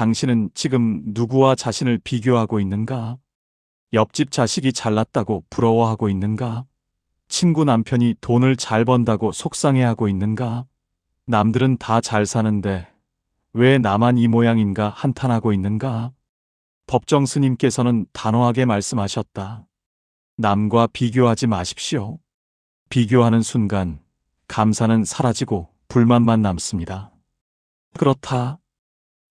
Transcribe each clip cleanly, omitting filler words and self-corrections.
당신은 지금 누구와 자신을 비교하고 있는가? 옆집 자식이 잘났다고 부러워하고 있는가? 친구 남편이 돈을 잘 번다고 속상해하고 있는가? 남들은 다 잘 사는데 왜 나만 이 모양인가 한탄하고 있는가? 법정 스님께서는 단호하게 말씀하셨다. 남과 비교하지 마십시오. 비교하는 순간 감사는 사라지고 불만만 남습니다. 그렇다.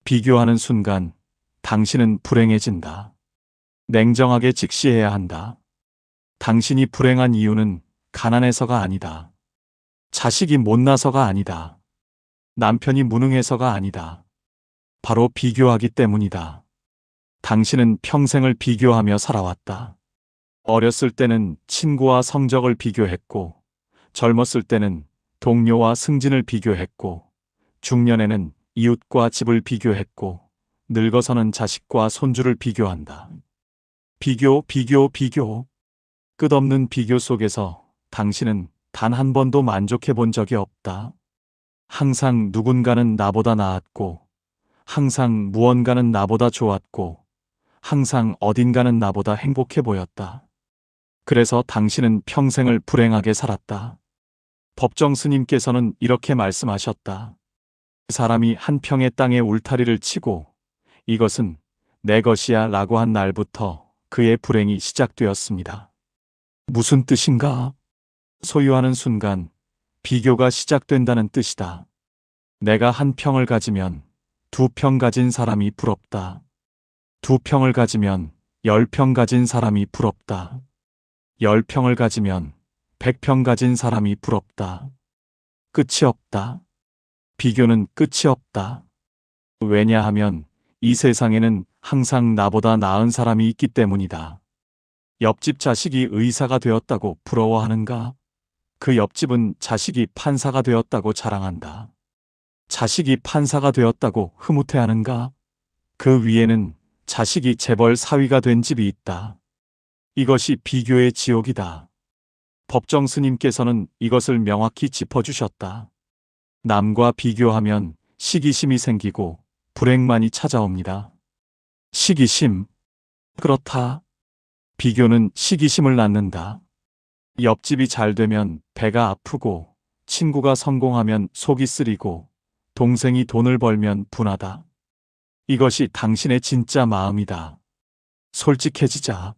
비교하는 순간 당신은 불행해진다. 냉정하게 직시해야 한다. 당신이 불행한 이유는 가난해서가 아니다. 자식이 못나서가 아니다. 남편이 무능해서가 아니다. 바로 비교하기 때문이다. 당신은 평생을 비교하며 살아왔다. 어렸을 때는 친구와 성적을 비교했고, 젊었을 때는 동료와 승진을 비교했고, 중년에는 이웃과 집을 비교했고, 늙어서는 자식과 손주를 비교한다. 비교. 끝없는 비교 속에서 당신은 단 한 번도 만족해 본 적이 없다. 항상 누군가는 나보다 나았고, 항상 무언가는 나보다 좋았고, 항상 어딘가는 나보다 행복해 보였다. 그래서 당신은 평생을 불행하게 살았다. 법정 스님께서는 이렇게 말씀하셨다. 사람이 한 평의 땅에 울타리를 치고 이것은 내 것이야 라고 한 날부터 그의 불행이 시작되었습니다. 무슨 뜻인가? 소유하는 순간 비교가 시작된다는 뜻이다. 내가 한 평을 가지면 2평 가진 사람이 부럽다. 2평을 가지면 10평 가진 사람이 부럽다. 10평을 가지면 100평 가진 사람이 부럽다. 끝이 없다. 비교는 끝이 없다. 왜냐하면 이 세상에는 항상 나보다 나은 사람이 있기 때문이다. 옆집 자식이 의사가 되었다고 부러워하는가? 그 옆집은 자식이 판사가 되었다고 자랑한다. 자식이 판사가 되었다고 흐뭇해하는가? 그 위에는 자식이 재벌 사위가 된 집이 있다. 이것이 비교의 지옥이다. 법정 스님께서는 이것을 명확히 짚어주셨다. 남과 비교하면 시기심이 생기고 불행만이 찾아옵니다. 시기심. 그렇다. 비교는 시기심을 낳는다. 옆집이 잘 되면 배가 아프고, 친구가 성공하면 속이 쓰리고, 동생이 돈을 벌면 분하다. 이것이 당신의 진짜 마음이다. 솔직해지자.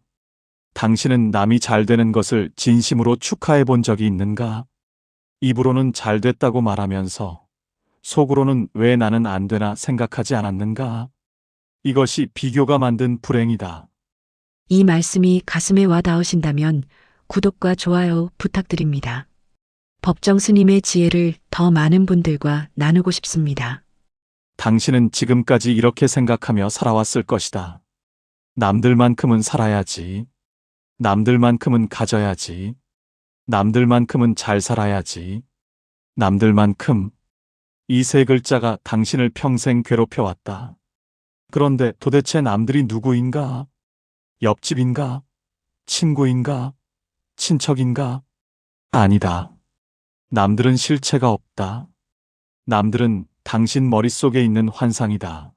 당신은 남이 잘 되는 것을 진심으로 축하해 본 적이 있는가? 입으로는 잘 됐다고 말하면서 속으로는 왜 나는 안 되나 생각하지 않았는가? 이것이 비교가 만든 불행이다. 이 말씀이 가슴에 와 닿으신다면 구독과 좋아요 부탁드립니다. 법정 스님의 지혜를 더 많은 분들과 나누고 싶습니다. 당신은 지금까지 이렇게 생각하며 살아왔을 것이다. 남들만큼은 살아야지. 남들만큼은 가져야지. 남들만큼은 잘 살아야지. 남들만큼. 이 세 글자가 당신을 평생 괴롭혀왔다. 그런데 도대체 남들이 누구인가? 옆집인가? 친구인가? 친척인가? 아니다. 남들은 실체가 없다. 남들은 당신 머릿속에 있는 환상이다.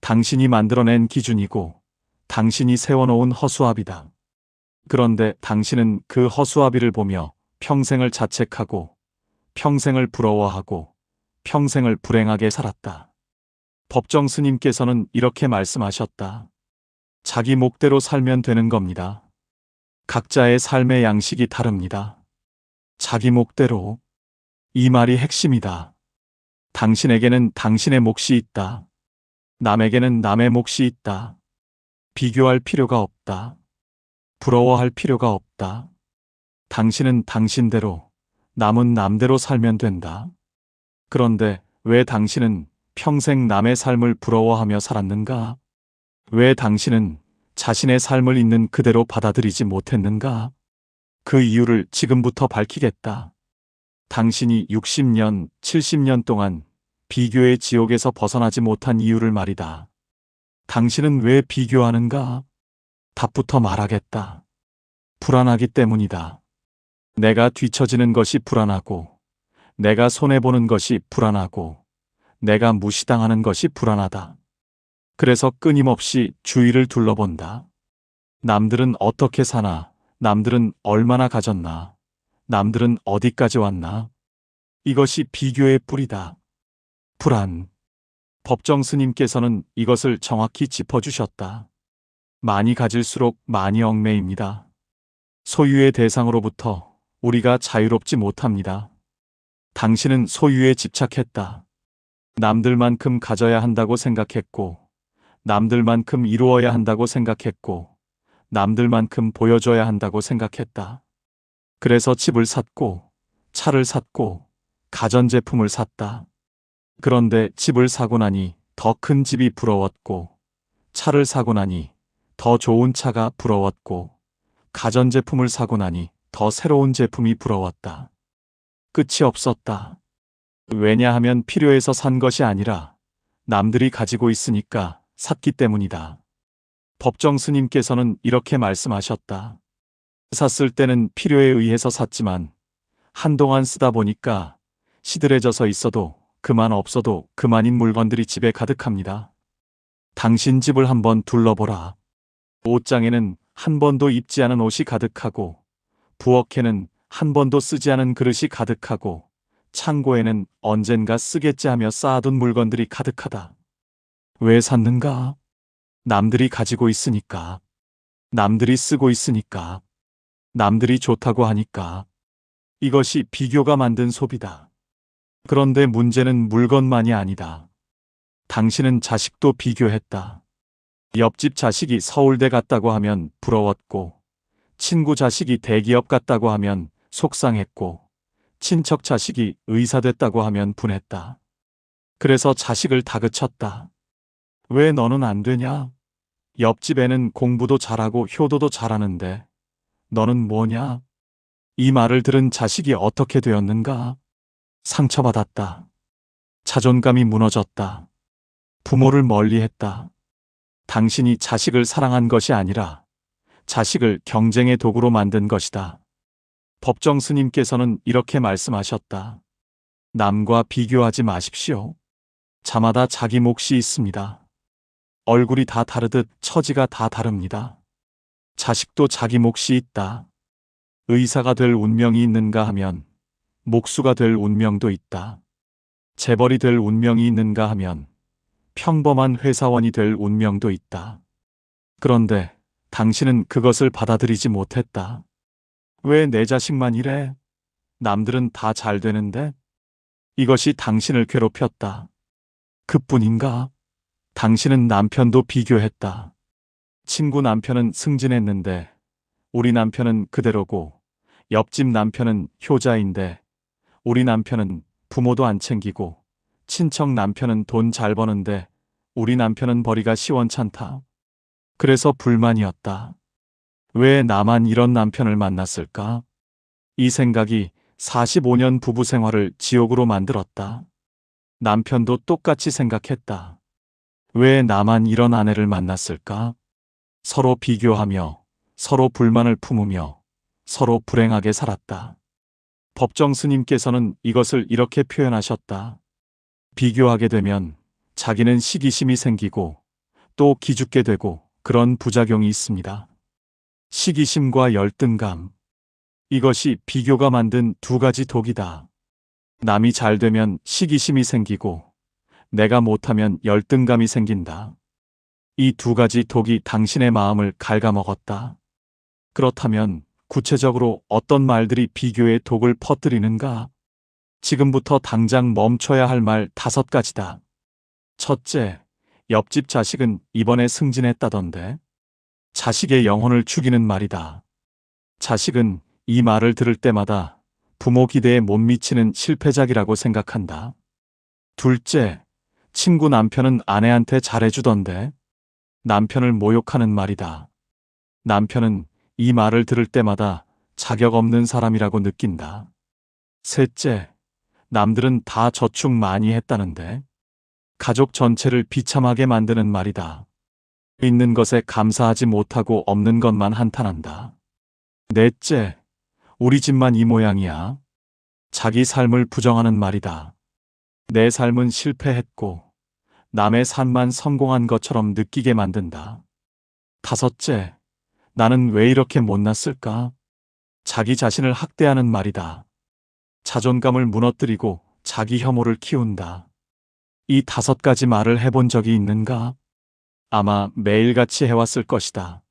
당신이 만들어낸 기준이고 당신이 세워놓은 허수아비다. 그런데 당신은 그 허수아비를 보며 평생을 자책하고 평생을 부러워하고 평생을 불행하게 살았다. 법정 스님께서는 이렇게 말씀하셨다. 자기 목대로 살면 되는 겁니다. 각자의 삶의 양식이 다릅니다. 자기 목대로. 이 말이 핵심이다. 당신에게는 당신의 몫이 있다. 남에게는 남의 몫이 있다. 비교할 필요가 없다. 부러워할 필요가 없다. 당신은 당신대로, 남은 남대로 살면 된다. 그런데 왜 당신은 평생 남의 삶을 부러워하며 살았는가? 왜 당신은 자신의 삶을 있는 그대로 받아들이지 못했는가? 그 이유를 지금부터 밝히겠다. 당신이 60년, 70년 동안 비교의 지옥에서 벗어나지 못한 이유를 말이다. 당신은 왜 비교하는가? 답부터 말하겠다. 불안하기 때문이다. 내가 뒤처지는 것이 불안하고, 내가 손해보는 것이 불안하고, 내가 무시당하는 것이 불안하다. 그래서 끊임없이 주위를 둘러본다. 남들은 어떻게 사나? 남들은 얼마나 가졌나? 남들은 어디까지 왔나? 이것이 비교의 뿌리다. 불안. 법정 스님께서는 이것을 정확히 짚어주셨다. 많이 가질수록 많이 얽매입니다. 소유의 대상으로부터 우리가 자유롭지 못합니다. 당신은 소유에 집착했다. 남들만큼 가져야 한다고 생각했고, 남들만큼 이루어야 한다고 생각했고, 남들만큼 보여줘야 한다고 생각했다. 그래서 집을 샀고, 차를 샀고, 가전제품을 샀다. 그런데 집을 사고 나니 더 큰 집이 부러웠고, 차를 사고 나니 더 좋은 차가 부러웠고, 가전제품을 사고 나니 더 새로운 제품이 부러웠다. 끝이 없었다. 왜냐하면 필요해서 산 것이 아니라 남들이 가지고 있으니까 샀기 때문이다. 법정 스님께서는 이렇게 말씀하셨다. 샀을 때는 필요에 의해서 샀지만 한동안 쓰다 보니까 시들해져서 있어도 그만 없어도 그만인 물건들이 집에 가득합니다. 당신 집을 한번 둘러보라. 옷장에는 한 번도 입지 않은 옷이 가득하고, 부엌에는 한 번도 쓰지 않은 그릇이 가득하고, 창고에는 언젠가 쓰겠지 하며 쌓아둔 물건들이 가득하다. 왜 샀는가? 남들이 가지고 있으니까. 남들이 쓰고 있으니까. 남들이 좋다고 하니까. 이것이 비교가 만든 소비다. 그런데 문제는 물건만이 아니다. 당신은 자식도 비교했다. 옆집 자식이 서울대 갔다고 하면 부러웠고, 친구 자식이 대기업 갔다고 하면 속상했고, 친척 자식이 의사 됐다고 하면 분했다. 그래서 자식을 다그쳤다. 왜 너는 안 되냐? 옆집 애는 공부도 잘하고 효도도 잘하는데 너는 뭐냐? 이 말을 들은 자식이 어떻게 되었는가? 상처받았다. 자존감이 무너졌다. 부모를 멀리했다. 당신이 자식을 사랑한 것이 아니라 자식을 경쟁의 도구로 만든 것이다. 법정 스님께서는 이렇게 말씀하셨다. 남과 비교하지 마십시오. 자마다 자기 몫이 있습니다. 얼굴이 다 다르듯 처지가 다 다릅니다. 자식도 자기 몫이 있다. 의사가 될 운명이 있는가 하면 목수가 될 운명도 있다. 재벌이 될 운명이 있는가 하면 평범한 회사원이 될 운명도 있다. 그런데 당신은 그것을 받아들이지 못했다. 왜 내 자식만 이래? 남들은 다 잘 되는데? 이것이 당신을 괴롭혔다. 그뿐인가? 당신은 남편도 비교했다. 친구 남편은 승진했는데 우리 남편은 그대로고, 옆집 남편은 효자인데 우리 남편은 부모도 안 챙기고, 친척 남편은 돈 잘 버는데 우리 남편은 벌이가 시원찮다. 그래서 불만이었다. 왜 나만 이런 남편을 만났을까? 이 생각이 45년 부부 생활을 지옥으로 만들었다. 남편도 똑같이 생각했다. 왜 나만 이런 아내를 만났을까? 서로 비교하며, 서로 불만을 품으며, 서로 불행하게 살았다. 법정 스님께서는 이것을 이렇게 표현하셨다. 비교하게 되면 자기는 시기심이 생기고 또 기죽게 되고 그런 부작용이 있습니다. 시기심과 열등감. 이것이 비교가 만든 두 가지 독이다. 남이 잘 되면 시기심이 생기고 내가 못하면 열등감이 생긴다. 이 두 가지 독이 당신의 마음을 갉아먹었다. 그렇다면 구체적으로 어떤 말들이 비교의 독을 퍼뜨리는가? 지금부터 당장 멈춰야 할 말 5가지다. 첫째, 옆집 자식은 이번에 승진했다던데. 자식의 영혼을 죽이는 말이다. 자식은 이 말을 들을 때마다 부모 기대에 못 미치는 실패작이라고 생각한다. 둘째, 친구 남편은 아내한테 잘해주던데. 남편을 모욕하는 말이다. 남편은 이 말을 들을 때마다 자격 없는 사람이라고 느낀다. 셋째, 남들은 다 저축 많이 했다는데. 가족 전체를 비참하게 만드는 말이다. 있는 것에 감사하지 못하고 없는 것만 한탄한다. 넷째, 우리 집만 이 모양이야. 자기 삶을 부정하는 말이다. 내 삶은 실패했고 남의 삶만 성공한 것처럼 느끼게 만든다. 다섯째, 나는 왜 이렇게 못났을까? 자기 자신을 학대하는 말이다. 자존감을 무너뜨리고 자기 혐오를 키운다. 이 5가지 말을 해본 적이 있는가? 아마 매일같이 해왔을 것이다.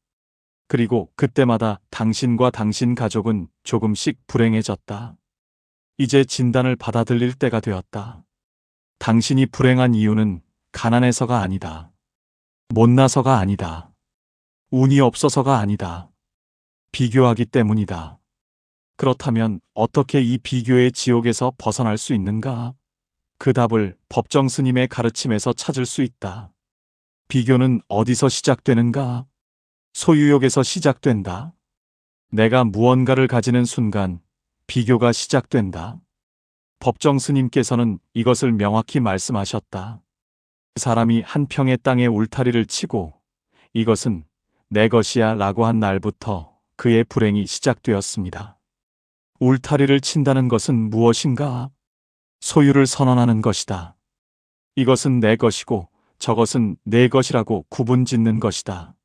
그리고 그때마다 당신과 당신 가족은 조금씩 불행해졌다. 이제 진단을 받아들일 때가 되었다. 당신이 불행한 이유는 가난해서가 아니다. 못나서가 아니다. 운이 없어서가 아니다. 비교하기 때문이다. 그렇다면 어떻게 이 비교의 지옥에서 벗어날 수 있는가? 그 답을 법정 스님의 가르침에서 찾을 수 있다. 비교는 어디서 시작되는가? 소유욕에서 시작된다. 내가 무언가를 가지는 순간 비교가 시작된다. 법정 스님께서는 이것을 명확히 말씀하셨다. 사람이 한 평의 땅에 울타리를 치고 이것은 내 것이야 라고 한 날부터 그의 불행이 시작되었습니다. 울타리를 친다는 것은 무엇인가? 소유를 선언하는 것이다. 이것은 내 것이고 저것은 내 것이라고 구분 짓는 것이다.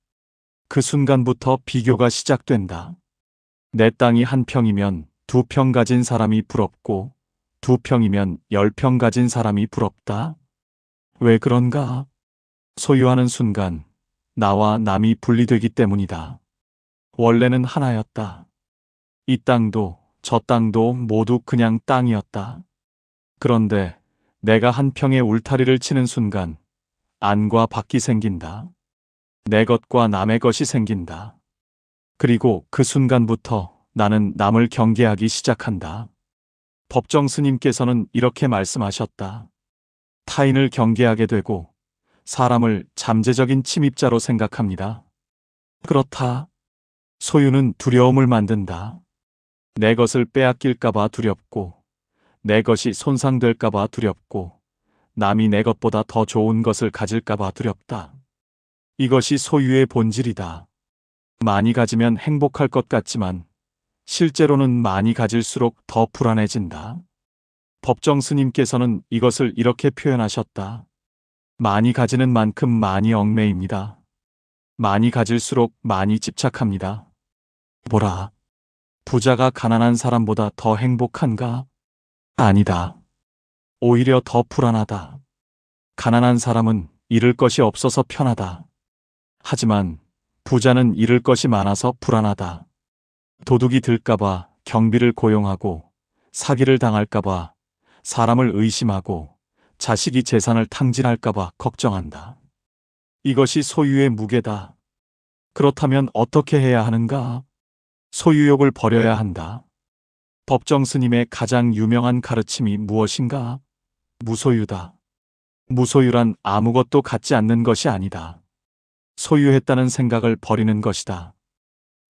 그 순간부터 비교가 시작된다. 내 땅이 1평이면 2평 가진 사람이 부럽고 2평이면 10평 가진 사람이 부럽다. 왜 그런가? 소유하는 순간 나와 남이 분리되기 때문이다. 원래는 하나였다. 이 땅도 저 땅도 모두 그냥 땅이었다. 그런데 내가 1평의 울타리를 치는 순간 안과 밖이 생긴다. 내 것과 남의 것이 생긴다. 그리고 그 순간부터 나는 남을 경계하기 시작한다. 법정 스님께서는 이렇게 말씀하셨다. 타인을 경계하게 되고 사람을 잠재적인 침입자로 생각합니다. 그렇다. 소유는 두려움을 만든다. 내 것을 빼앗길까봐 두렵고, 내 것이 손상될까봐 두렵고, 남이 내 것보다 더 좋은 것을 가질까봐 두렵다. 이것이 소유의 본질이다. 많이 가지면 행복할 것 같지만, 실제로는 많이 가질수록 더 불안해진다. 법정 스님께서는 이것을 이렇게 표현하셨다. 많이 가지는 만큼 많이 얽매입니다. 많이 가질수록 많이 집착합니다. 보라. 부자가 가난한 사람보다 더 행복한가? 아니다. 오히려 더 불안하다. 가난한 사람은 잃을 것이 없어서 편하다. 하지만 부자는 잃을 것이 많아서 불안하다. 도둑이 들까봐 경비를 고용하고 사기를 당할까봐 사람을 의심하고 자식이 재산을 탕진할까봐 걱정한다. 이것이 소유의 무게다. 그렇다면 어떻게 해야 하는가? 소유욕을 버려야 한다. 법정 스님의 가장 유명한 가르침이 무엇인가? 무소유다. 무소유란 아무것도 갖지 않는 것이 아니다. 소유했다는 생각을 버리는 것이다.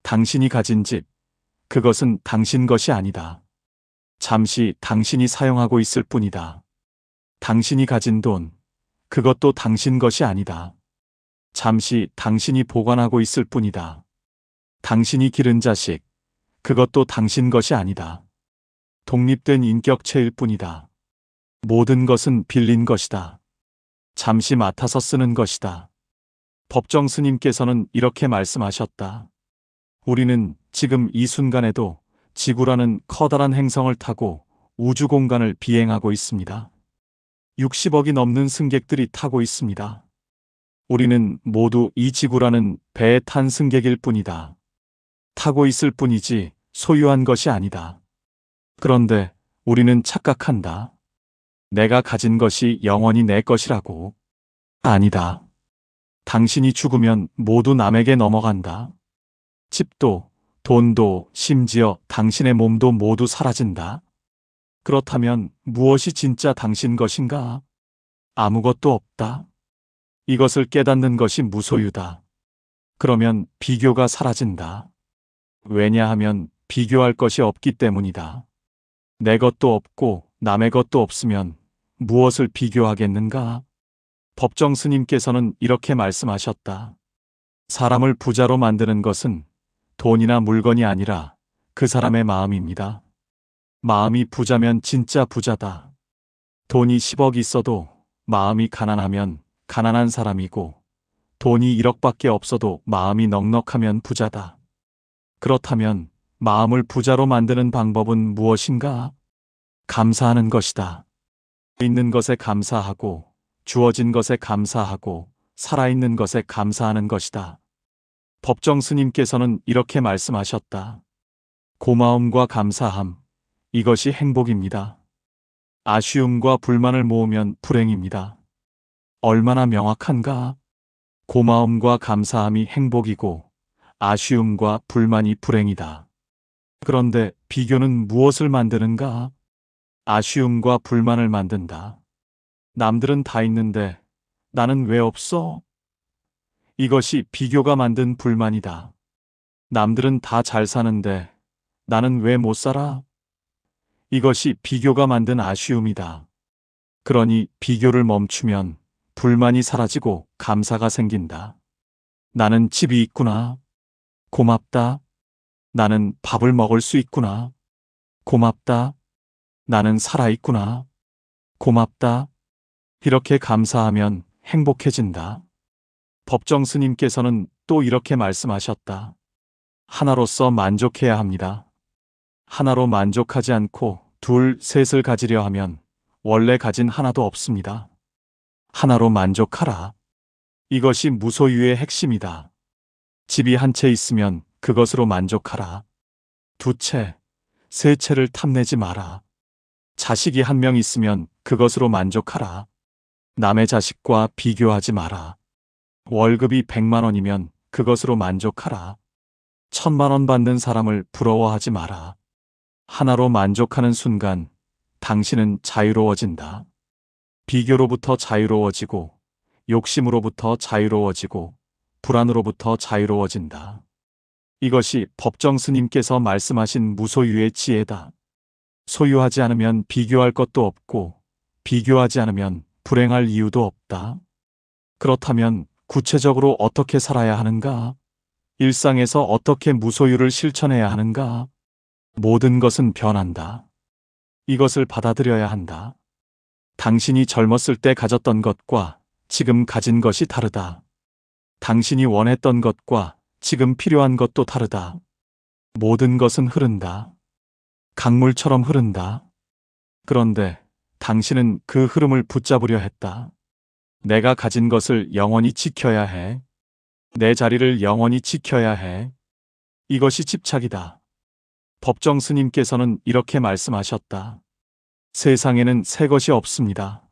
당신이 가진 집, 그것은 당신 것이 아니다. 잠시 당신이 사용하고 있을 뿐이다. 당신이 가진 돈, 그것도 당신 것이 아니다. 잠시 당신이 보관하고 있을 뿐이다. 당신이 기른 자식, 그것도 당신 것이 아니다. 독립된 인격체일 뿐이다. 모든 것은 빌린 것이다. 잠시 맡아서 쓰는 것이다. 법정 스님께서는 이렇게 말씀하셨다. 우리는 지금 이 순간에도 지구라는 커다란 행성을 타고 우주 공간을 비행하고 있습니다. 60억이 넘는 승객들이 타고 있습니다. 우리는 모두 이 지구라는 배에 탄 승객일 뿐이다. 타고 있을 뿐이지 소유한 것이 아니다. 그런데 우리는 착각한다. 내가 가진 것이 영원히 내 것이라고. 아니다. 당신이 죽으면 모두 남에게 넘어간다. 집도, 돈도, 심지어 당신의 몸도 모두 사라진다. 그렇다면 무엇이 진짜 당신 것인가? 아무것도 없다. 이것을 깨닫는 것이 무소유다. 그러면 비교가 사라진다. 왜냐하면 비교할 것이 없기 때문이다. 내 것도 없고 남의 것도 없으면 무엇을 비교하겠는가? 법정 스님께서는 이렇게 말씀하셨다. 사람을 부자로 만드는 것은 돈이나 물건이 아니라 그 사람의 마음입니다. 마음이 부자면 진짜 부자다. 돈이 10억 있어도 마음이 가난하면 가난한 사람이고 돈이 1억밖에 없어도 마음이 넉넉하면 부자다. 그렇다면 마음을 부자로 만드는 방법은 무엇인가? 감사하는 것이다. 있는 것에 감사하고, 주어진 것에 감사하고, 살아있는 것에 감사하는 것이다. 법정 스님께서는 이렇게 말씀하셨다. 고마움과 감사함, 이것이 행복입니다. 아쉬움과 불만을 모으면 불행입니다. 얼마나 명확한가? 고마움과 감사함이 행복이고 아쉬움과 불만이 불행이다. 그런데 비교는 무엇을 만드는가? 아쉬움과 불만을 만든다. 남들은 다 있는데 나는 왜 없어? 이것이 비교가 만든 불만이다. 남들은 다 잘 사는데 나는 왜 못 살아? 이것이 비교가 만든 아쉬움이다. 그러니 비교를 멈추면 불만이 사라지고 감사가 생긴다. 나는 집이 있구나. 고맙다. 나는 밥을 먹을 수 있구나. 고맙다. 나는 살아있구나. 고맙다. 이렇게 감사하면 행복해진다. 법정 스님께서는 또 이렇게 말씀하셨다. 하나로서 만족해야 합니다. 하나로 만족하지 않고 둘, 셋을 가지려 하면 원래 가진 하나도 없습니다. 하나로 만족하라. 이것이 무소유의 핵심이다. 집이 한 채 있으면 그것으로 만족하라. 두 채, 세 채를 탐내지 마라. 자식이 한 명 있으면 그것으로 만족하라. 남의 자식과 비교하지 마라. 월급이 100만 원이면 그것으로 만족하라. 1000만 원 받는 사람을 부러워하지 마라. 하나로 만족하는 순간 당신은 자유로워진다. 비교로부터 자유로워지고 욕심으로부터 자유로워지고 불안으로부터 자유로워진다. 이것이 법정 스님께서 말씀하신 무소유의 지혜다. 소유하지 않으면 비교할 것도 없고 비교하지 않으면 불행할 이유도 없다. 그렇다면 구체적으로 어떻게 살아야 하는가? 일상에서 어떻게 무소유를 실천해야 하는가? 모든 것은 변한다. 이것을 받아들여야 한다. 당신이 젊었을 때 가졌던 것과 지금 가진 것이 다르다. 당신이 원했던 것과 지금 필요한 것도 다르다. 모든 것은 흐른다. 강물처럼 흐른다. 그런데 당신은 그 흐름을 붙잡으려 했다. 내가 가진 것을 영원히 지켜야 해. 내 자리를 영원히 지켜야 해. 이것이 집착이다. 법정 스님께서는 이렇게 말씀하셨다. 세상에는 새 것이 없습니다.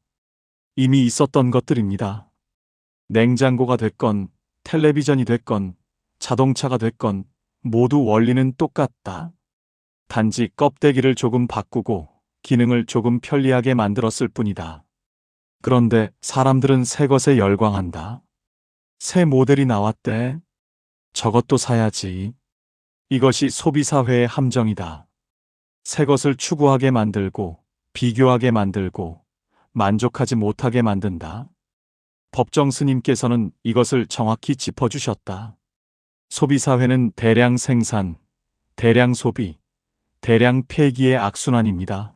이미 있었던 것들입니다. 냉장고가 됐건, 텔레비전이 됐건, 자동차가 됐건, 모두 원리는 똑같다. 단지 껍데기를 조금 바꾸고, 기능을 조금 편리하게 만들었을 뿐이다. 그런데 사람들은 새 것에 열광한다. 새 모델이 나왔대. 저것도 사야지. 이것이 소비사회의 함정이다. 새 것을 추구하게 만들고, 비교하게 만들고, 만족하지 못하게 만든다. 법정 스님께서는 이것을 정확히 짚어주셨다. 소비사회는 대량 생산, 대량 소비, 대량 폐기의 악순환입니다.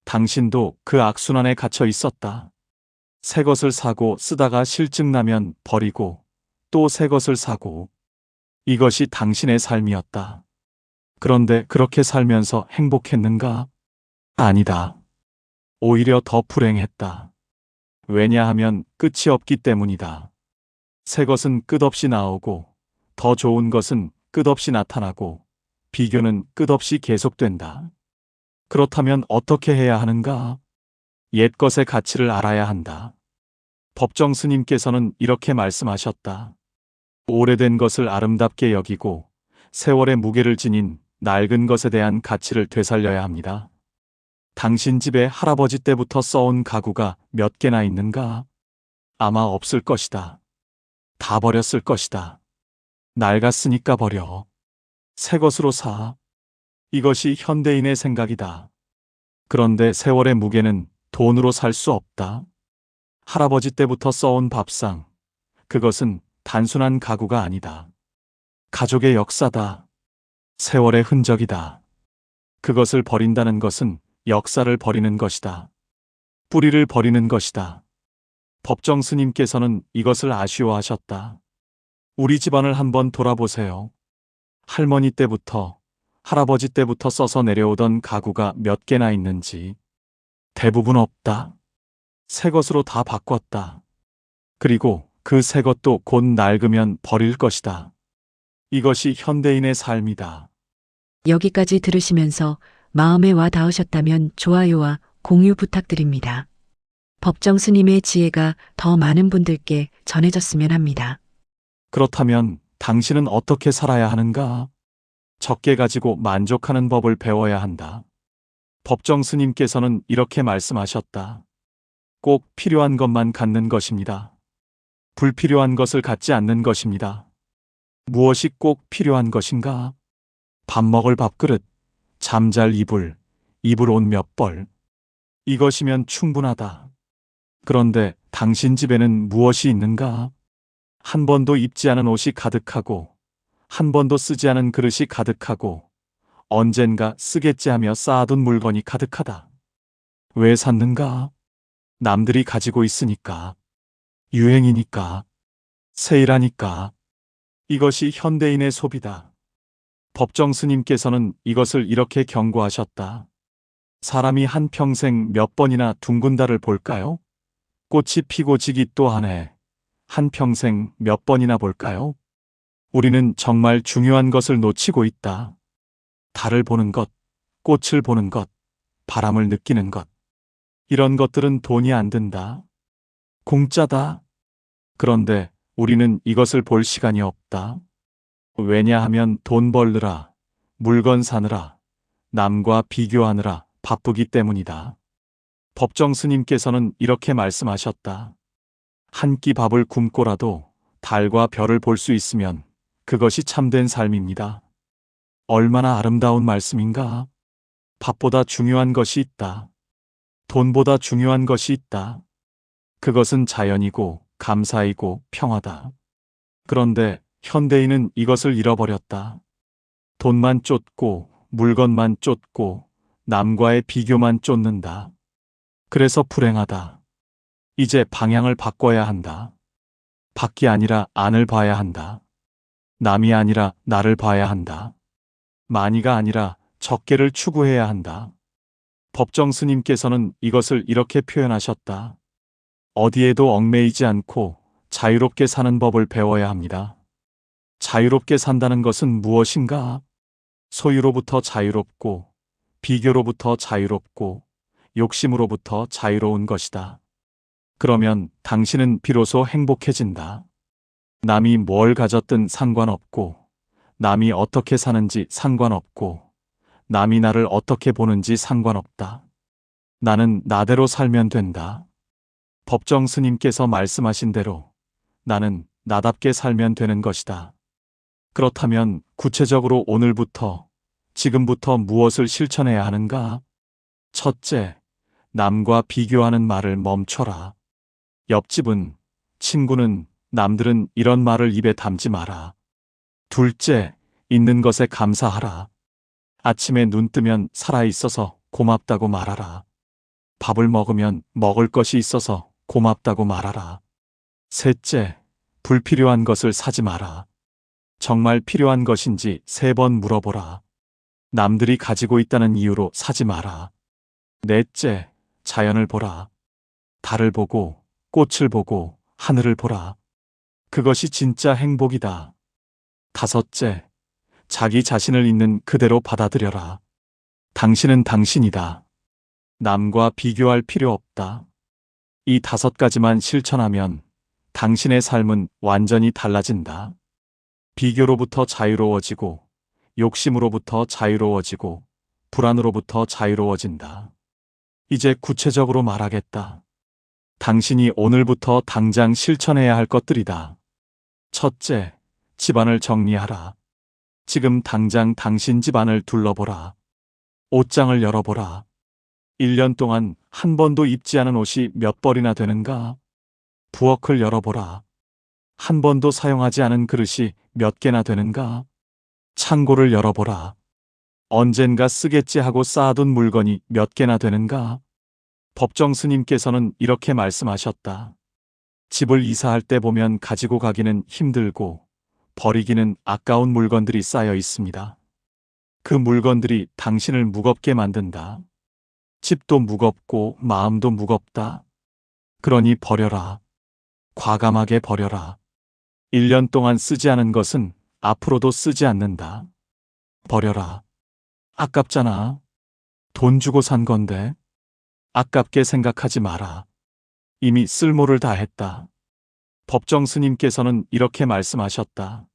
당신도 그 악순환에 갇혀 있었다. 새 것을 사고 쓰다가 실증나면 버리고 또 새 것을 사고. 이것이 당신의 삶이었다. 그런데 그렇게 살면서 행복했는가? 아니다. 오히려 더 불행했다. 왜냐하면 끝이 없기 때문이다. 새 것은 끝없이 나오고 더 좋은 것은 끝없이 나타나고 비교는 끝없이 계속된다. 그렇다면 어떻게 해야 하는가? 옛 것의 가치를 알아야 한다. 법정 스님께서는 이렇게 말씀하셨다. 오래된 것을 아름답게 여기고 세월의 무게를 지닌 낡은 것에 대한 가치를 되살려야 합니다. 당신 집에 할아버지 때부터 써온 가구가 몇 개나 있는가? 아마 없을 것이다. 다 버렸을 것이다. 낡았으니까 버려. 새 것으로 사. 이것이 현대인의 생각이다. 그런데 세월의 무게는 돈으로 살 수 없다. 할아버지 때부터 써온 밥상, 그것은 단순한 가구가 아니다. 가족의 역사다. 세월의 흔적이다. 그것을 버린다는 것은 역사를 버리는 것이다. 뿌리를 버리는 것이다. 법정 스님께서는 이것을 아쉬워하셨다. 우리 집안을 한번 돌아보세요. 할머니 때부터, 할아버지 때부터 써서 내려오던 가구가 몇 개나 있는지. 대부분 없다. 새 것으로 다 바꿨다. 그리고 그 새 것도 곧 낡으면 버릴 것이다. 이것이 현대인의 삶이다. 여기까지 들으시면서 마음에 와 닿으셨다면 좋아요와 공유 부탁드립니다. 법정 스님의 지혜가 더 많은 분들께 전해졌으면 합니다. 그렇다면 당신은 어떻게 살아야 하는가? 적게 가지고 만족하는 법을 배워야 한다. 법정 스님께서는 이렇게 말씀하셨다. 꼭 필요한 것만 갖는 것입니다. 불필요한 것을 갖지 않는 것입니다. 무엇이 꼭 필요한 것인가? 밥 먹을 밥그릇, 잠잘 이불, 입을 옷 몇 벌. 이것이면 충분하다. 그런데 당신 집에는 무엇이 있는가? 한 번도 입지 않은 옷이 가득하고, 한 번도 쓰지 않은 그릇이 가득하고, 언젠가 쓰겠지 하며 쌓아둔 물건이 가득하다. 왜 샀는가? 남들이 가지고 있으니까. 유행이니까. 세일하니까. 이것이 현대인의 소비다. 법정 스님께서는 이것을 이렇게 경고하셨다. 사람이 한평생 몇 번이나 둥근 달을 볼까요? 꽃이 피고 지기 또 하네. 한평생 몇 번이나 볼까요? 우리는 정말 중요한 것을 놓치고 있다. 달을 보는 것, 꽃을 보는 것, 바람을 느끼는 것. 이런 것들은 돈이 안 든다. 공짜다. 그런데 우리는 이것을 볼 시간이 없다. 왜냐하면 돈 벌느라, 물건 사느라, 남과 비교하느라 바쁘기 때문이다. 법정 스님께서는 이렇게 말씀하셨다. 한 끼 밥을 굶고라도 달과 별을 볼 수 있으면 그것이 참된 삶입니다. 얼마나 아름다운 말씀인가? 밥보다 중요한 것이 있다. 돈보다 중요한 것이 있다. 그것은 자연이고 감사이고 평화다. 그런데 현대인은 이것을 잃어버렸다. 돈만 쫓고 물건만 쫓고 남과의 비교만 쫓는다. 그래서 불행하다. 이제 방향을 바꿔야 한다. 밖이 아니라 안을 봐야 한다. 남이 아니라 나를 봐야 한다. 많이가 아니라 적게를 추구해야 한다. 법정 스님께서는 이것을 이렇게 표현하셨다. 어디에도 얽매이지 않고 자유롭게 사는 법을 배워야 합니다. 자유롭게 산다는 것은 무엇인가? 소유로부터 자유롭고, 비교로부터 자유롭고, 욕심으로부터 자유로운 것이다. 그러면 당신은 비로소 행복해진다. 남이 뭘 가졌든 상관없고, 남이 어떻게 사는지 상관없고, 남이 나를 어떻게 보는지 상관없다. 나는 나대로 살면 된다. 법정 스님께서 말씀하신 대로 나는 나답게 살면 되는 것이다. 그렇다면 구체적으로 오늘부터, 지금부터 무엇을 실천해야 하는가? 첫째, 남과 비교하는 말을 멈춰라. 옆집은, 친구는, 남들은 이런 말을 입에 담지 마라. 둘째, 있는 것에 감사하라. 아침에 눈 뜨면 살아있어서 고맙다고 말하라. 밥을 먹으면 먹을 것이 있어서 고맙다고 말하라. 셋째, 불필요한 것을 사지 마라. 정말 필요한 것인지 3번 물어보라. 남들이 가지고 있다는 이유로 사지 마라. 넷째, 자연을 보라. 달을 보고, 꽃을 보고, 하늘을 보라. 그것이 진짜 행복이다. 다섯째, 자기 자신을 있는 그대로 받아들여라. 당신은 당신이다. 남과 비교할 필요 없다. 이 5가지만 실천하면 당신의 삶은 완전히 달라진다. 비교로부터 자유로워지고, 욕심으로부터 자유로워지고, 불안으로부터 자유로워진다. 이제 구체적으로 말하겠다. 당신이 오늘부터 당장 실천해야 할 것들이다. 첫째, 집안을 정리하라. 지금 당장 당신 집안을 둘러보라. 옷장을 열어보라. 1년 동안 한 번도 입지 않은 옷이 몇 벌이나 되는가? 부엌을 열어보라. 한 번도 사용하지 않은 그릇이 몇 개나 되는가? 창고를 열어보라. 언젠가 쓰겠지 하고 쌓아둔 물건이 몇 개나 되는가? 법정 스님께서는 이렇게 말씀하셨다. 집을 이사할 때 보면 가지고 가기는 힘들고 버리기는 아까운 물건들이 쌓여 있습니다. 그 물건들이 당신을 무겁게 만든다. 집도 무겁고 마음도 무겁다. 그러니 버려라. 과감하게 버려라. 1년 동안 쓰지 않은 것은 앞으로도 쓰지 않는다. 버려라. 아깝잖아. 돈 주고 산 건데. 아깝게 생각하지 마라. 이미 쓸모를 다했다. 법정 스님께서는 이렇게 말씀하셨다.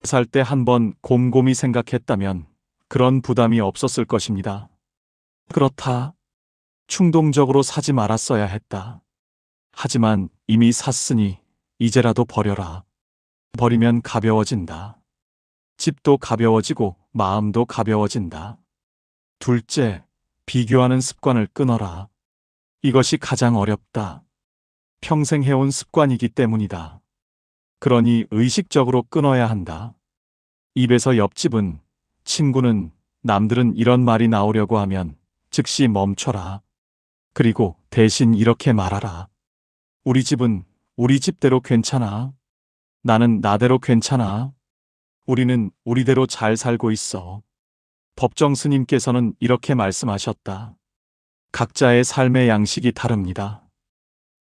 살 때 한번 곰곰이 생각했다면 그런 부담이 없었을 것입니다. 그렇다. 충동적으로 사지 말았어야 했다. 하지만 이미 샀으니 이제라도 버려라. 버리면 가벼워진다. 집도 가벼워지고 마음도 가벼워진다. 둘째, 비교하는 습관을 끊어라. 이것이 가장 어렵다. 평생 해온 습관이기 때문이다. 그러니 의식적으로 끊어야 한다. 입에서 옆집은, 친구는, 남들은 이런 말이 나오려고 하면 즉시 멈춰라. 그리고 대신 이렇게 말하라. 우리 집은 우리 집대로 괜찮아. 나는 나대로 괜찮아. 우리는 우리대로 잘 살고 있어. 법정 스님께서는 이렇게 말씀하셨다. 각자의 삶의 양식이 다릅니다.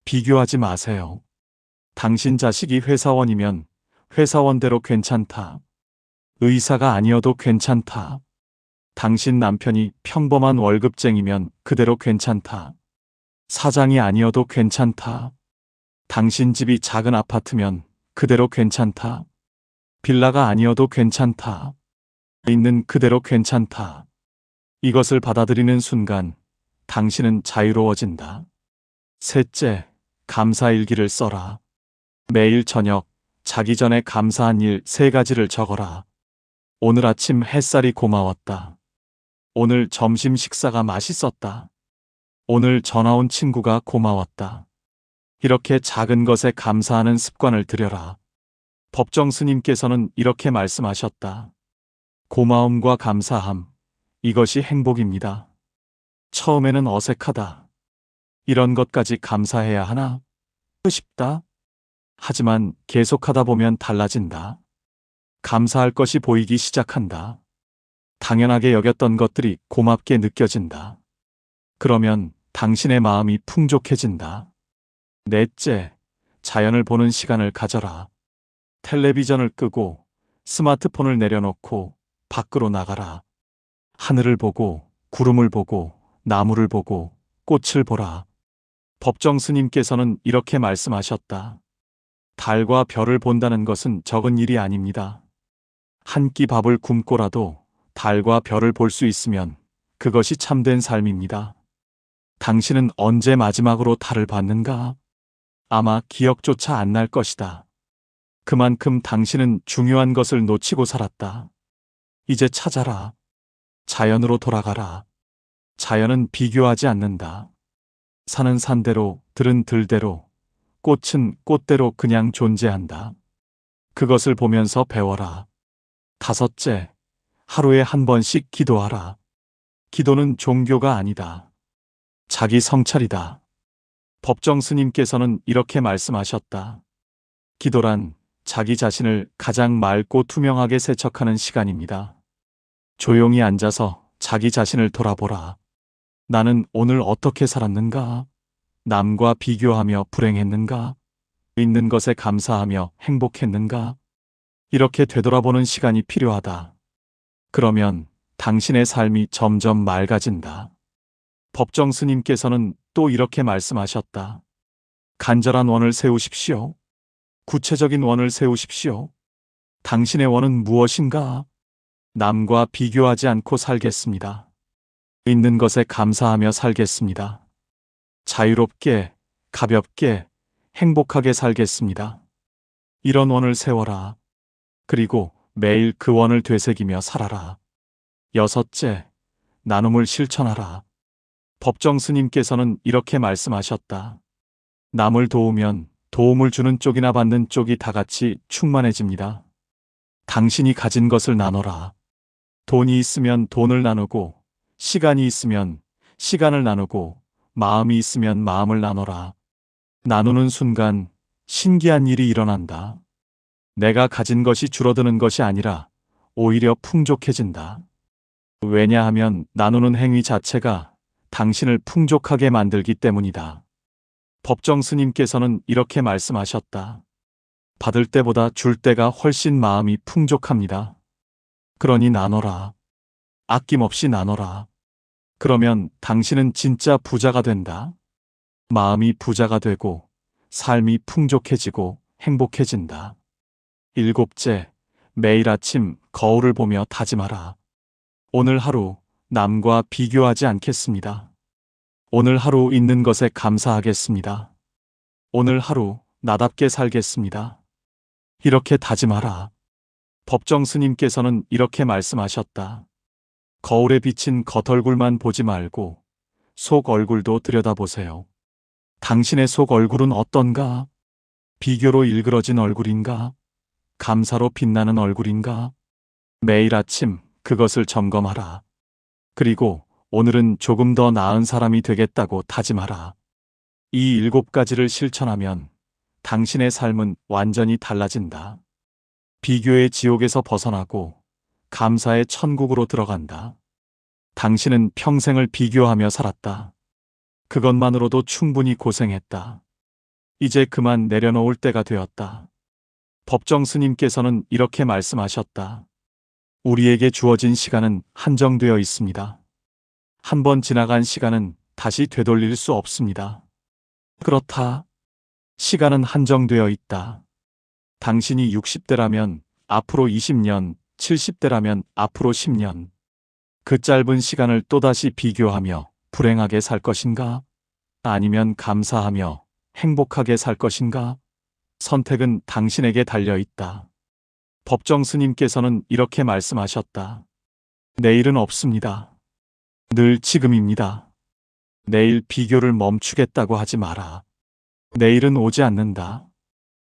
비교하지 마세요. 당신 자식이 회사원이면 회사원대로 괜찮다. 의사가 아니어도 괜찮다. 당신 남편이 평범한 월급쟁이면 그대로 괜찮다. 사장이 아니어도 괜찮다. 당신 집이 작은 아파트면 그대로 괜찮다. 빌라가 아니어도 괜찮다. 있는 그대로 괜찮다. 이것을 받아들이는 순간 당신은 자유로워진다. 셋째, 감사일기를 써라. 매일 저녁 자기 전에 감사한 일 3가지를 적어라. 오늘 아침 햇살이 고마웠다. 오늘 점심 식사가 맛있었다. 오늘 전화 온 친구가 고마웠다. 이렇게 작은 것에 감사하는 습관을 들여라. 법정 스님께서는 이렇게 말씀하셨다. 고마움과 감사함, 이것이 행복입니다. 처음에는 어색하다. 이런 것까지 감사해야 하나? 싶다. 하지만 계속하다 보면 달라진다. 감사할 것이 보이기 시작한다. 당연하게 여겼던 것들이 고맙게 느껴진다. 그러면 당신의 마음이 풍족해진다. 넷째, 자연을 보는 시간을 가져라. 텔레비전을 끄고 스마트폰을 내려놓고 밖으로 나가라. 하늘을 보고 구름을 보고 나무를 보고 꽃을 보라. 법정 스님께서는 이렇게 말씀하셨다. 달과 별을 본다는 것은 적은 일이 아닙니다. 한 끼 밥을 굶고라도 달과 별을 볼 수 있으면 그것이 참된 삶입니다. 당신은 언제 마지막으로 달을 봤는가? 아마 기억조차 안 날 것이다. 그만큼 당신은 중요한 것을 놓치고 살았다. 이제 찾아라. 자연으로 돌아가라. 자연은 비교하지 않는다. 산은 산대로, 들은 들대로, 꽃은 꽃대로 그냥 존재한다. 그것을 보면서 배워라. 다섯째, 하루에 한 번씩 기도하라. 기도는 종교가 아니다. 자기 성찰이다. 법정 스님께서는 이렇게 말씀하셨다. 기도란 자기 자신을 가장 맑고 투명하게 세척하는 시간입니다. 조용히 앉아서 자기 자신을 돌아보라. 나는 오늘 어떻게 살았는가? 남과 비교하며 불행했는가? 있는 것에 감사하며 행복했는가? 이렇게 되돌아보는 시간이 필요하다. 그러면 당신의 삶이 점점 맑아진다. 법정 스님께서는 또 이렇게 말씀하셨다. 간절한 원을 세우십시오. 구체적인 원을 세우십시오. 당신의 원은 무엇인가? 남과 비교하지 않고 살겠습니다. 있는 것에 감사하며 살겠습니다. 자유롭게, 가볍게, 행복하게 살겠습니다. 이런 원을 세워라. 그리고 매일 그 원을 되새기며 살아라. 여섯째, 나눔을 실천하라. 법정 스님께서는 이렇게 말씀하셨다. 남을 도우면 도움을 주는 쪽이나 받는 쪽이 다 같이 충만해집니다. 당신이 가진 것을 나눠라. 돈이 있으면 돈을 나누고, 시간이 있으면 시간을 나누고, 마음이 있으면 마음을 나눠라. 나누는 순간 신기한 일이 일어난다. 내가 가진 것이 줄어드는 것이 아니라 오히려 풍족해진다. 왜냐하면 나누는 행위 자체가 당신을 풍족하게 만들기 때문이다. 법정 스님께서는 이렇게 말씀하셨다. 받을 때보다 줄 때가 훨씬 마음이 풍족합니다. 그러니 나눠라. 아낌없이 나눠라. 그러면 당신은 진짜 부자가 된다. 마음이 부자가 되고 삶이 풍족해지고 행복해진다. 일곱째, 매일 아침 거울을 보며 다짐하라. 오늘 하루 남과 비교하지 않겠습니다. 오늘 하루 있는 것에 감사하겠습니다. 오늘 하루 나답게 살겠습니다. 이렇게 다짐하라. 법정 스님께서는 이렇게 말씀하셨다. 거울에 비친 겉얼굴만 보지 말고 속 얼굴도 들여다보세요. 당신의 속 얼굴은 어떤가? 비교로 일그러진 얼굴인가? 감사로 빛나는 얼굴인가? 매일 아침 그것을 점검하라. 그리고 오늘은 조금 더 나은 사람이 되겠다고 다짐하라. 이 7가지를 실천하면 당신의 삶은 완전히 달라진다. 비교의 지옥에서 벗어나고 감사의 천국으로 들어간다. 당신은 평생을 비교하며 살았다. 그것만으로도 충분히 고생했다. 이제 그만 내려놓을 때가 되었다. 법정 스님께서는 이렇게 말씀하셨다. 우리에게 주어진 시간은 한정되어 있습니다. 한 번 지나간 시간은 다시 되돌릴 수 없습니다. 그렇다. 시간은 한정되어 있다. 당신이 60대라면 앞으로 20년, 70대라면 앞으로 10년. 그 짧은 시간을 또다시 비교하며 불행하게 살 것인가? 아니면 감사하며 행복하게 살 것인가? 선택은 당신에게 달려 있다. 법정 스님께서는 이렇게 말씀하셨다. 내일은 없습니다. 늘 지금입니다. 내일 비교를 멈추겠다고 하지 마라. 내일은 오지 않는다.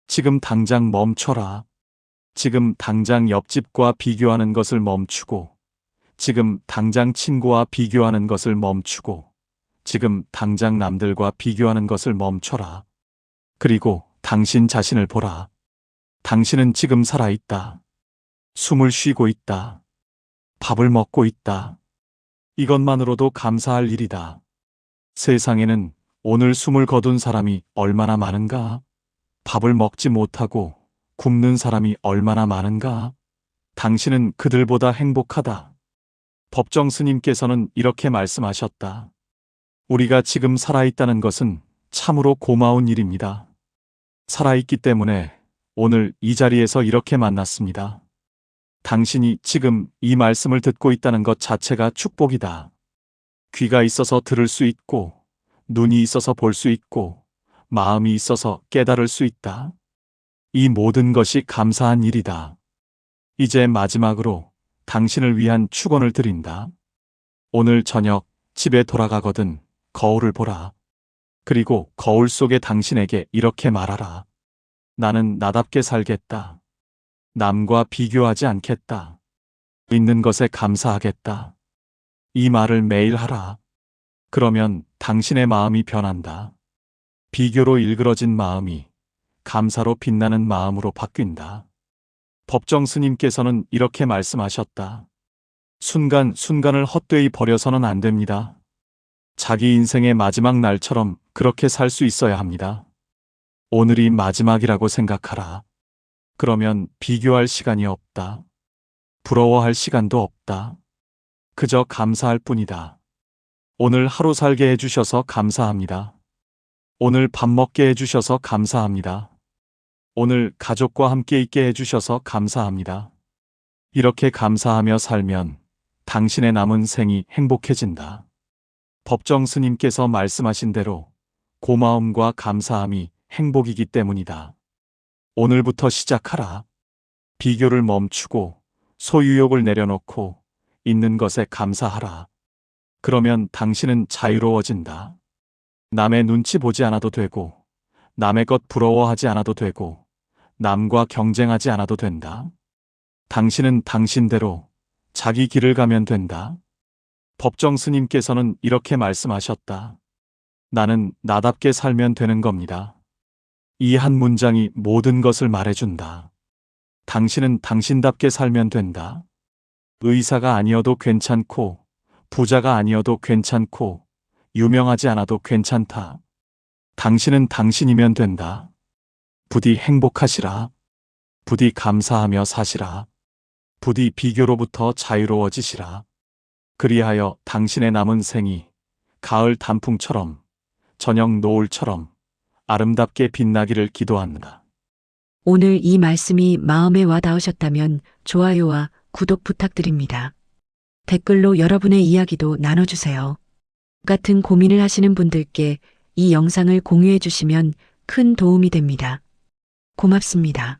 지금 당장 멈춰라. 지금 당장 옆집과 비교하는 것을 멈추고, 지금 당장 친구와 비교하는 것을 멈추고, 지금 당장 남들과 비교하는 것을 멈춰라. 그리고 당신 자신을 보라. 당신은 지금 살아있다. 숨을 쉬고 있다. 밥을 먹고 있다. 이것만으로도 감사할 일이다. 세상에는 오늘 숨을 거둔 사람이 얼마나 많은가? 밥을 먹지 못하고 굶는 사람이 얼마나 많은가? 당신은 그들보다 행복하다. 법정 스님께서는 이렇게 말씀하셨다. 우리가 지금 살아있다는 것은 참으로 고마운 일입니다. 살아있기 때문에 오늘 이 자리에서 이렇게 만났습니다. 당신이 지금 이 말씀을 듣고 있다는 것 자체가 축복이다. 귀가 있어서 들을 수 있고, 눈이 있어서 볼 수 있고, 마음이 있어서 깨달을 수 있다. 이 모든 것이 감사한 일이다. 이제 마지막으로 당신을 위한 축원을 드린다. 오늘 저녁 집에 돌아가거든 거울을 보라. 그리고 거울 속의 당신에게 이렇게 말하라. 나는 나답게 살겠다. 남과 비교하지 않겠다. 있는 것에 감사하겠다. 이 말을 매일 하라. 그러면 당신의 마음이 변한다. 비교로 일그러진 마음이 감사로 빛나는 마음으로 바뀐다. 법정 스님께서는 이렇게 말씀하셨다. 순간순간을 헛되이 버려서는 안 됩니다. 자기 인생의 마지막 날처럼 그렇게 살 수 있어야 합니다. 오늘이 마지막이라고 생각하라. 그러면 비교할 시간이 없다. 부러워할 시간도 없다. 그저 감사할 뿐이다. 오늘 하루 살게 해주셔서 감사합니다. 오늘 밥 먹게 해주셔서 감사합니다. 오늘 가족과 함께 있게 해주셔서 감사합니다. 이렇게 감사하며 살면 당신의 남은 생이 행복해진다. 법정 스님께서 말씀하신 대로 고마움과 감사함이 행복이기 때문이다. 오늘부터 시작하라. 비교를 멈추고 소유욕을 내려놓고 있는 것에 감사하라. 그러면 당신은 자유로워진다. 남의 눈치 보지 않아도 되고, 남의 것 부러워하지 않아도 되고, 남과 경쟁하지 않아도 된다. 당신은 당신대로 자기 길을 가면 된다. 법정 스님께서는 이렇게 말씀하셨다. 나는 나답게 살면 되는 겁니다. 이 한 문장이 모든 것을 말해준다. 당신은 당신답게 살면 된다. 의사가 아니어도 괜찮고, 부자가 아니어도 괜찮고, 유명하지 않아도 괜찮다. 당신은 당신이면 된다. 부디 행복하시라. 부디 감사하며 사시라. 부디 비교로부터 자유로워지시라. 그리하여 당신의 남은 생이 가을 단풍처럼, 저녁 노을처럼 아름답게 빛나기를 기도한다. 오늘 이 말씀이 마음에 와 닿으셨다면 좋아요와 구독 부탁드립니다. 댓글로 여러분의 이야기도 나눠주세요. 같은 고민을 하시는 분들께 이 영상을 공유해 주시면 큰 도움이 됩니다. 고맙습니다.